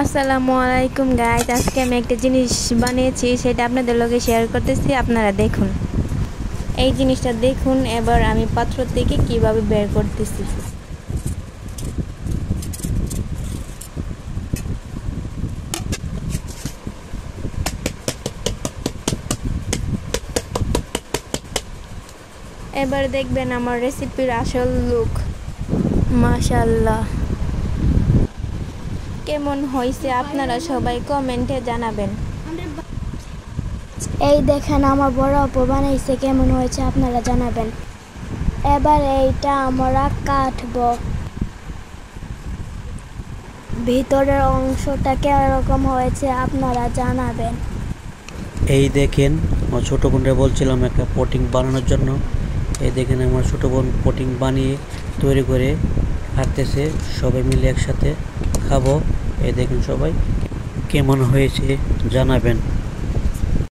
আসসালামু আলাইকুম গাইস, আজকে আমি একটা জিনিস বানিয়েছি, সেটা আপনাদের লগে শেয়ার করতেছি। আপনারা দেখুন, এই জিনিসটা দেখুন। এবার আমি পাত্র থেকে কিভাবে বের করতেছি। এবার দেখবেন আমার রেসিপির আসল লুক। মাশাআল্লাহ, কেমন হয়েছে আপনারা সবাই কমেন্টে জানাবেন। এই দেখেন আমার বড় আপু বানাইছে, কেমন হয়েছে আপনারা জানাবেন। এবার এইটা আমরা কাটবো। ভিতরের অংশটা কিরকম হয়েছে আপনারা জানাবেন। এই দেখেন, আমার ছোটো বোনরা বলছিলাম একটা পটিং বানানোর জন্য। এই দেখেন আমার ছোটো বোন পটিং বানিয়ে তৈরি করে খাচ্ছে। সবাই মিলে একসাথে খাবো। এই দেখেন সবাই কেমন হয়েছে জানাবেন।